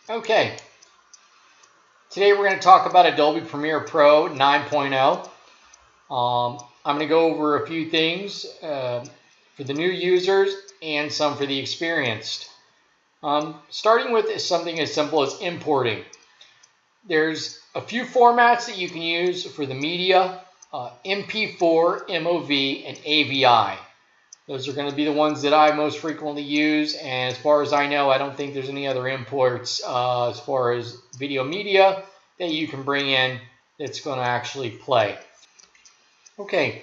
Okay, today we're going to talk about Adobe Premiere Pro 9.0. I'm going to go over a few things for the new users and some for the experienced. Starting with something as simple as importing. There's a few formats that you can use for the media, MP4, MOV, and AVI. Those are going to be the ones that I most frequently use, and as far as I know, I don't think there's any other imports as far as video media that you can bring in that's going to actually play. Okay,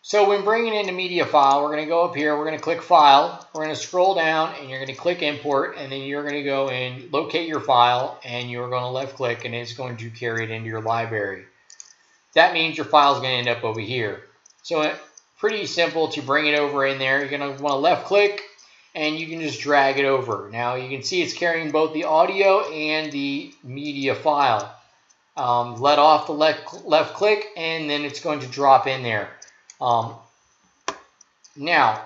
so when bringing in the media file, we're going to go up here, we're going to click File, we're going to scroll down, and you're going to click Import, and then you're going to go and locate your file, and you're going to left-click, and it's going to carry it into your library. That means your file is going to end up over here. So pretty simple to bring it over in there. You're going to want to left-click, and you can just drag it over. Now you can see it's carrying both the audio and the media file. Let off the left click, and then it's going to drop in there. Now,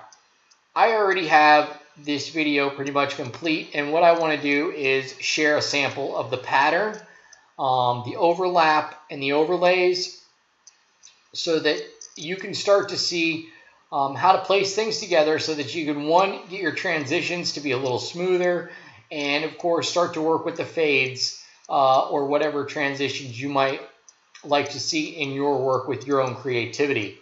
I already have this video pretty much complete, and what I want to do is share a sample of the pattern, the overlap, and the overlays, so that you can start to see how to place things together so that you can, one, get your transitions to be a little smoother, and of course start to work with the fades or whatever transitions you might like to see in your work with your own creativity.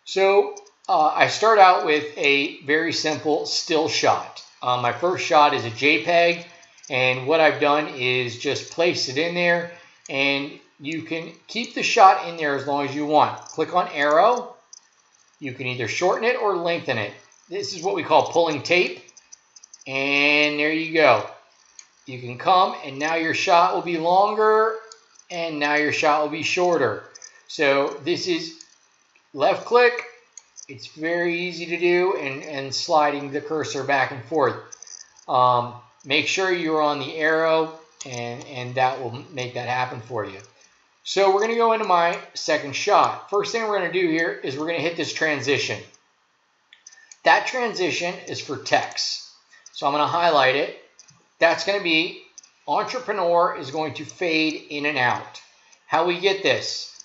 So I start out with a very simple still shot. My first shot is a JPEG, and what I've done is just place it in there, and you can keep the shot in there as long as you want. Click on arrow. You can either shorten it or lengthen it. This is what we call pulling tape, and there you go. You can come, and now your shot will be longer, and now your shot will be shorter. So this is left click. It's very easy to do, and sliding the cursor back and forth. Make sure you're on the arrow, and that will make that happen for you. So we're going to go into my second shot. First thing we're going to do here is we're going to hit this transition. That transition is for text. So I'm going to highlight it. That's going to be Entrepreneur is going to fade in and out. How we get this?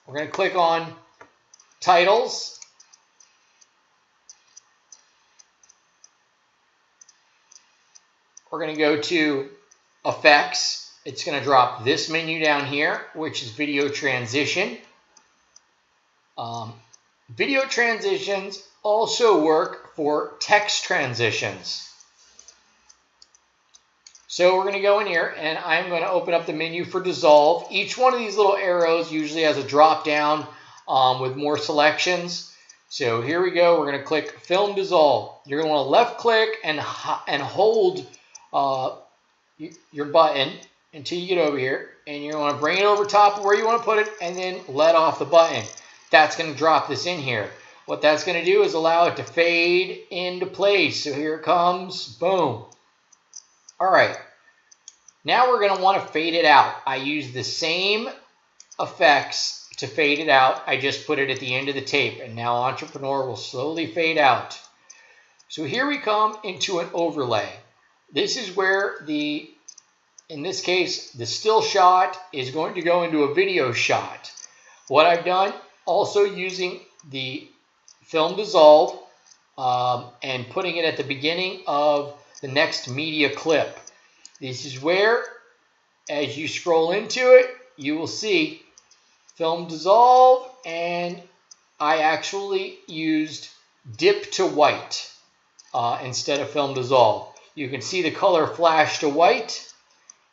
We're going to click on Titles. We're going to go to Effects. It's going to drop this menu down here, which is Video Transition. Video transitions also work for text transitions. So we're going to go in here, and I'm going to open up the menu for Dissolve. Each one of these little arrows usually has a drop down with more selections. So here we go. We're going to click Film Dissolve. You're going to want to left click and hold your button until you get over here, and you want to bring it over top of where you want to put it, and then let off the button. That's going to drop this in here. What that's going to do is allow it to fade into place. So here it comes, boom. All right, now we're going to want to fade it out. I use the same effects to fade it out. I just put it at the end of the tape, and now Entrepreneur will slowly fade out. So here we come into an overlay. This is where in this case, the still shot is going to go into a video shot. What I've done, also using the Film Dissolve and putting it at the beginning of the next media clip. This is where, as you scroll into it, you will see Film Dissolve, and I actually used Dip to White instead of Film Dissolve. You can see the color flash to white,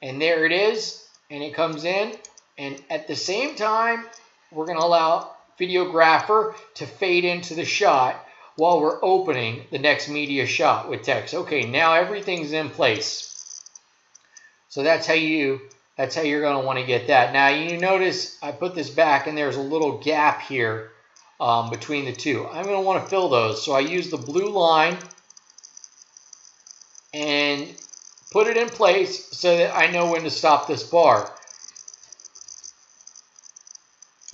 and there it is, and it comes in, and at the same time, we're going to allow Videographer to fade into the shot while we're opening the next media shot with text. Okay, now everything's in place. So that's how you're going to want to get that. Now you notice I put this back, and there's a little gap here between the two. I'm going to want to fill those, so I use the blue line and put it in place so that I know when to stop this bar.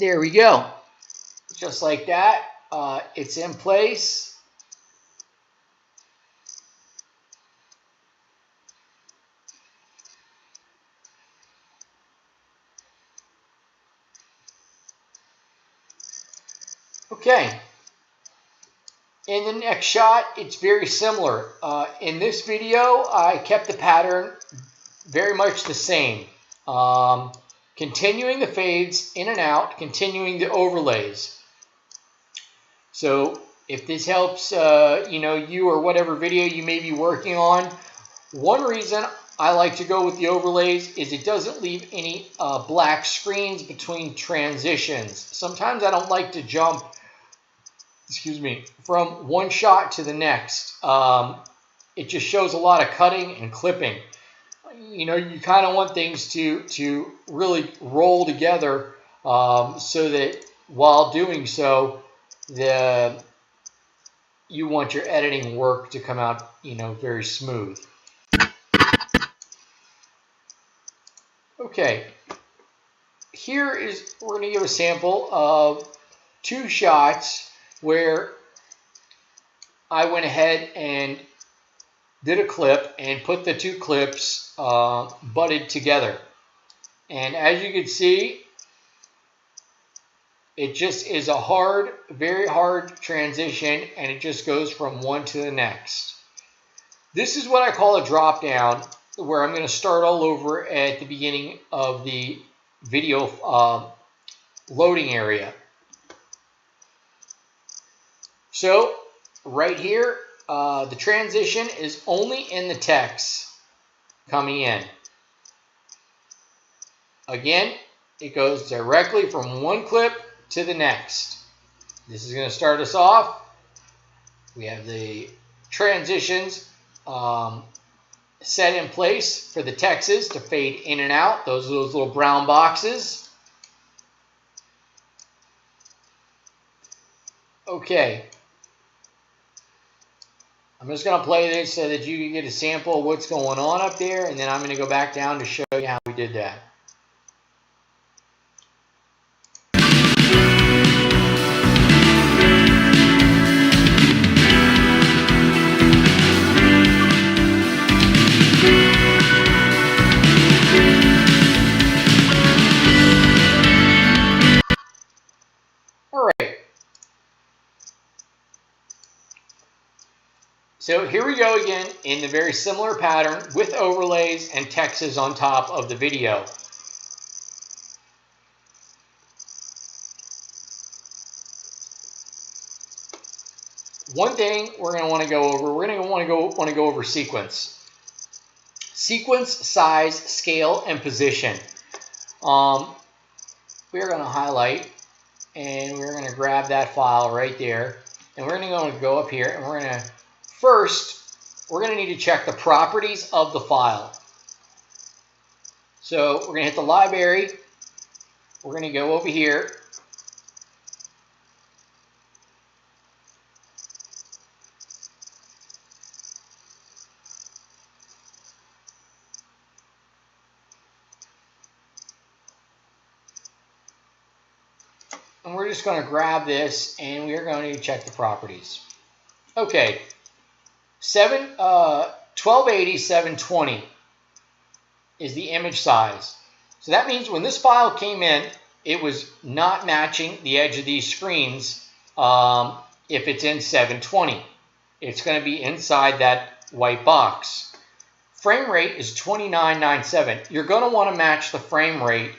There we go. Just like that. It's in place. Okay. In the next shot, it's very similar. In this video, I kept the pattern very much the same. Continuing the fades in and out, continuing the overlays. So if this helps, you or whatever video you may be working on, one reason I like to go with the overlays is it doesn't leave any black screens between transitions. Sometimes I don't like to jump from one shot to the next. It just shows a lot of cutting and clipping. You kind of want things to really roll together so that while doing so, you want your editing work to come out, very smooth. Okay, we're going to give a sample of 2 shots where I went ahead and did a clip and put the 2 clips butted together. And as you can see, it just is a very hard transition, and it just goes from one to the next. This is what I call a drop down, where I'm going to start all over at the beginning of the video loading area. So right here, the transition is only in the text coming in. Again, it goes directly from one clip to the next. This is going to start us off. We have the transitions set in place for the texts to fade in and out. Those are those little brown boxes. Okay. I'm just going to play this so that you can get a sample of what's going on up there, and then I'm going to go back down to show you how we did that. So here we go again in the very similar pattern with overlays and texts on top of the video. One thing we're going to want to go over, we're going to want to go over sequence. Sequence, size, scale, and position. We're going to highlight, and we're going to grab that file right there, and we're going to go up here, and we're going to first, we're going to need to check the properties of the file. So we're going to hit the library. We're going to go over here. And we're just going to grab this, and we are going to check the properties. Okay. 1280 720 is the image size. So that means when this file came in, it was not matching the edge of these screens if it's in 720. It's going to be inside that white box. Frame rate is 2997. You're going to want to match the frame rate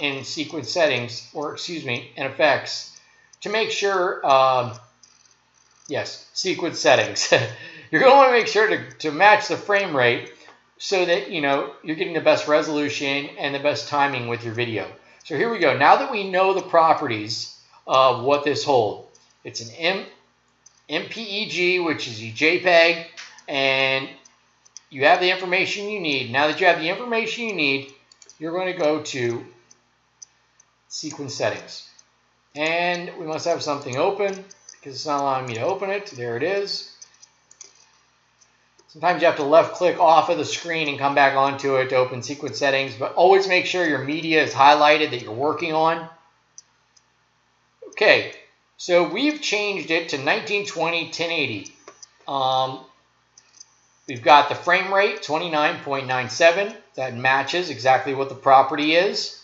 in sequence settings, or excuse me, in effects, to make sure, yes, sequence settings. You're going to want to make sure to match the frame rate so that, you're getting the best resolution and the best timing with your video. So here we go. Now that we know the properties of what this holds, it's an MPEG, which is a JPEG, and you have the information you need. Now that you have the information you need, you're going to go to sequence settings. And we must have something open because it's not allowing me to open it. There it is. Sometimes you have to left click off of the screen and come back onto it to open sequence settings, but always make sure your media is highlighted that you're working on. Okay, so we've changed it to 1920 1080. We've got the frame rate 29.97. That matches exactly what the property is.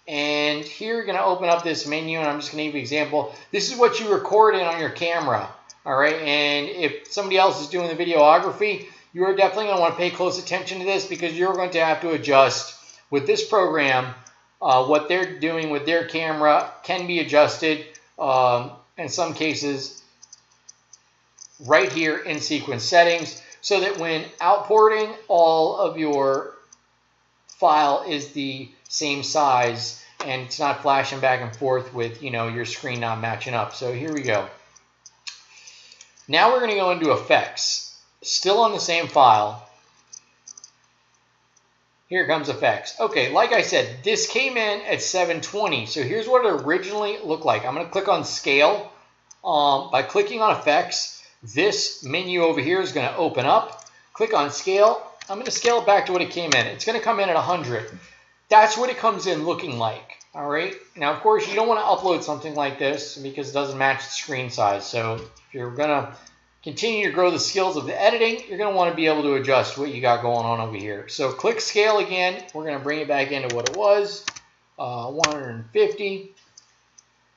And here you're going to open up this menu, and I'm just going to give you an example. This is what you record in on your camera, all right? And if somebody else is doing the videography, you are definitely going to want to pay close attention to this, because you're going to have to adjust with this program. What they're doing with their camera can be adjusted in some cases right here in sequence settings, so that when outporting, all of your file is the same size and it's not flashing back and forth with, you know, your screen not matching up. So here we go. Now we're going to go into effects, still on the same file. Here comes effects. Okay, like I said, this came in at 720. So here's what it originally looked like. I'm going to click on scale. By clicking on effects, this menu over here is going to open up. Click on scale. I'm going to scale it back to what it came in. It's going to come in at 100. That's what it comes in looking like. All right. Now, of course, you don't want to upload something like this because it doesn't match the screen size. So if you're going to continue to grow the skills of the editing, you're going to want to be able to adjust what you got going on over here. So click scale again. We're going to bring it back into what it was, 150.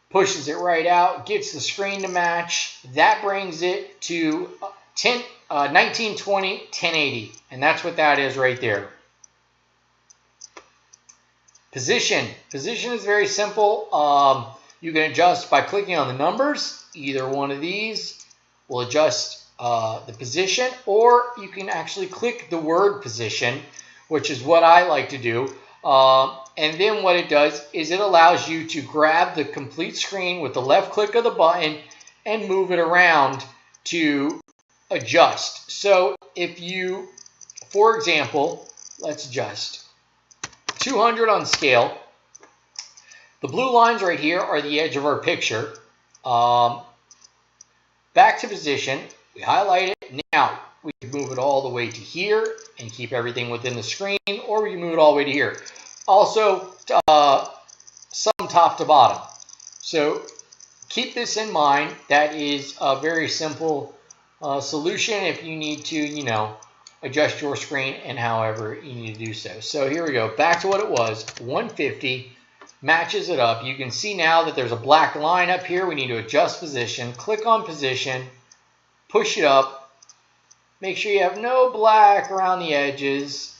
Pushes it right out, gets the screen to match. That brings it to 1920, 1080. And that's what that is right there. Position. Position is very simple. You can adjust by clicking on the numbers. Either one of these will adjust the position, or you can actually click the word position, which is what I like to do. And then what it does is it allows you to grab the complete screen with the left click of the button and move it around to adjust. So if you, for example, let's adjust 200 on scale. The blue lines right here are the edge of our picture. Back to position, we highlight it. Now we can move it all the way to here and keep everything within the screen, or we can move it all the way to here. Also, some top to bottom. So keep this in mind. That is a very simple solution if you need to, you know, adjust your screen and however you need to do so. So here we go. Back to what it was. 150 matches it up. You can see now that there's a black line up here. We need to adjust position. Click on position. Push it up. Make sure you have no black around the edges.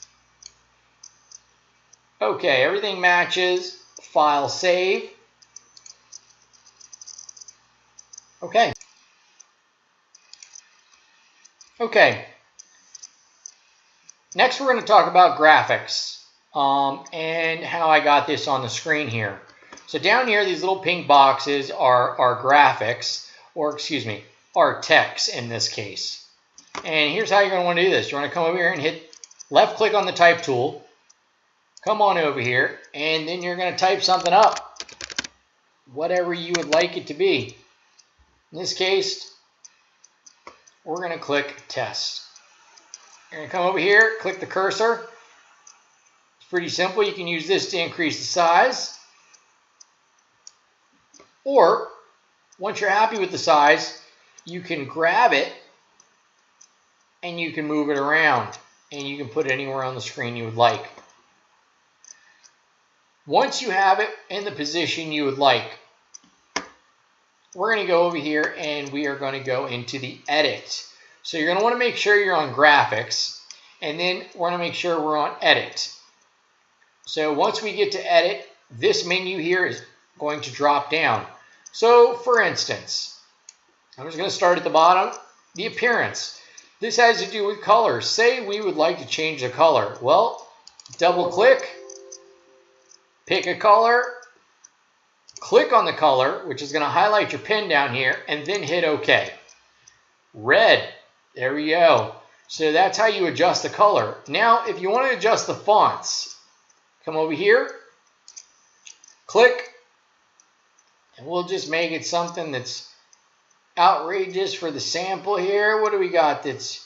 Okay, everything matches. File save. Okay. Okay. Next, we're going to talk about graphics and how I got this on the screen here. So down here, these little pink boxes are graphics, or excuse me, are text in this case. And here's how you're going to want to do this. You want to come over here and hit left click on the type tool. Come on over here, and then you're going to type something up, whatever you would like it to be. In this case, we're going to click test. You're going to come over here, click the cursor. It's pretty simple. You can use this to increase the size. Or, once you're happy with the size, you can grab it and you can move it around. And you can put it anywhere on the screen you would like. Once you have it in the position you would like, we're going to go over here and we are going to go into the edit. So you're going to want to make sure you're on graphics, and then we're going to make sure we're on edit. So once we get to edit, this menu here is going to drop down. So for instance, I'm just going to start at the bottom, the appearance. This has to do with colors. Say we would like to change the color. Well, double click. Pick a color, click on the color, which is going to highlight your pen down here, and then hit OK. Red, there we go. So that's how you adjust the color. Now, if you want to adjust the fonts, come over here, click, and we'll just make it something that's outrageous for the sample here. What do we got that's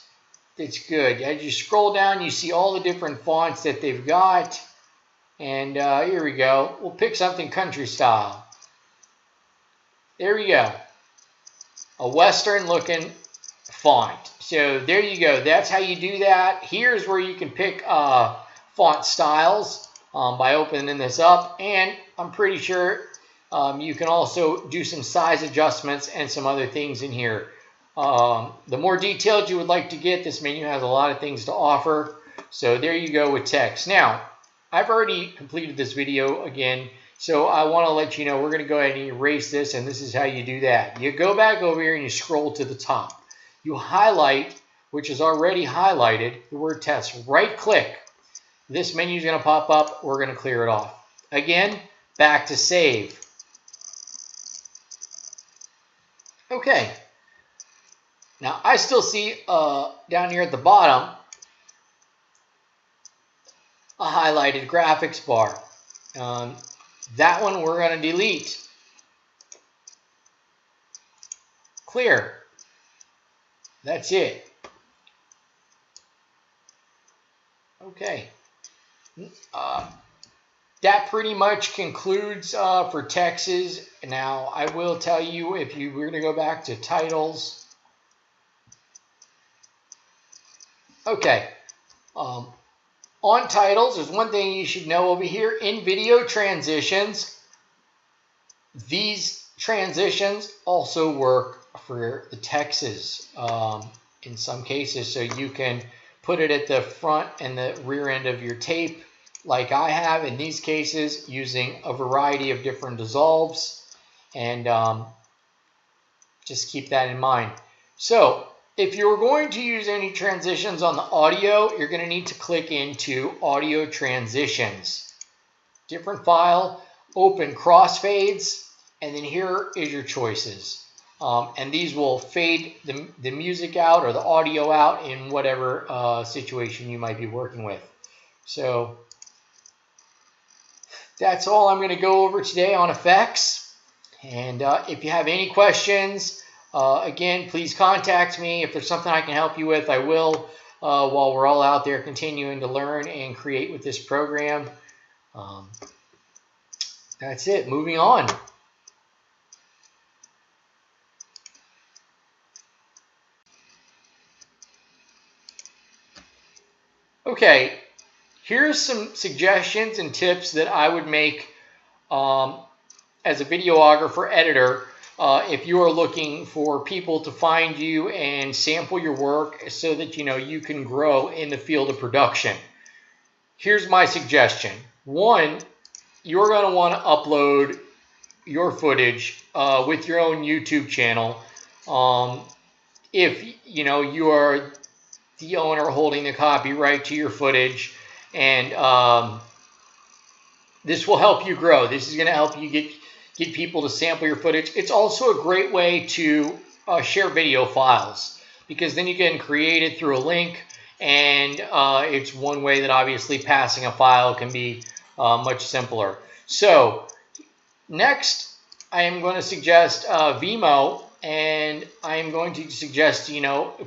good? As you scroll down, you see all the different fonts that they've got. And here we go. We'll pick something country style. There we go. A Western looking font. So there you go. That's how you do that. Here's where you can pick font styles. by opening this up, and I'm pretty sure you can also do some size adjustments and some other things in here. The more detailed you would like to get, this menu has a lot of things to offer. So there you go with text. Now, I've already completed this video again, so I want to let you know we're going to go ahead and erase this, and this is how you do that. You go back over here and you scroll to the top. You highlight, which is already highlighted, the word test. Right click. This menu is going to pop up. We're going to clear it off. Again, back to save. Okay. Now, I still see down here at the bottom a highlighted graphics bar. That one we're going to delete. Clear. That's it. Okay. That pretty much concludes for Texas. Now, I will tell you, if you were to go back to titles. Okay. On titles, there's one thing you should know over here. In video transitions, these transitions also work for the Texas in some cases. So you can put it at the front and the rear end of your tape, like I have in these cases, using a variety of different dissolves. And just keep that in mind. So if you're going to use any transitions on the audio, you're going to need to click into Audio Transitions. Different file, open crossfades, and then here is your choices. And these will fade the music out or the audio out in whatever situation you might be working with. So that's all I'm going to go over today on effects. And if you have any questions, again, please contact me. If there's something I can help you with, I will, while we're all out there continuing to learn and create with this program. That's it. Moving on. Okay, here's some suggestions and tips that I would make as a videographer editor if you are looking for people to find you and sample your work so that you can grow in the field of production. Here's my suggestion. One, you're going to want to upload your footage with your own YouTube channel. If you are the owner holding the copyright to your footage, and this will help you grow. This is going to help you get people to sample your footage. It's also a great way to share video files, because then you can create it through a link, and it's one way that obviously passing a file can be much simpler. So next, I am going to suggest Vimeo, and I am going to suggest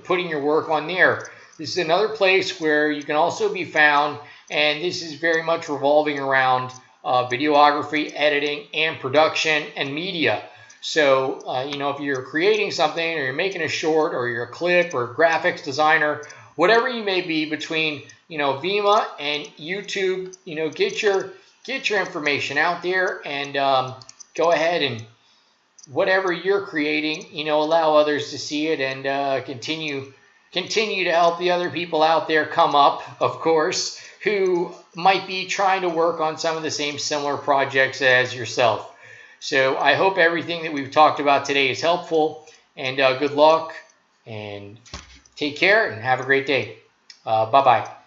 putting your work on there. This is another place where you can also be found, and this is very much revolving around videography, editing, and production, and media. So, if you're creating something, or you're making a short, or you're a clip, or a graphics designer, whatever you may be, between Vimeo and YouTube, get your information out there, and go ahead and whatever you're creating, allow others to see it, and continue to help the other people out there come up, of course, who might be trying to work on some of the same similar projects as yourself. So I hope everything that we've talked about today is helpful, and good luck, and take care, and have a great day. Bye-bye.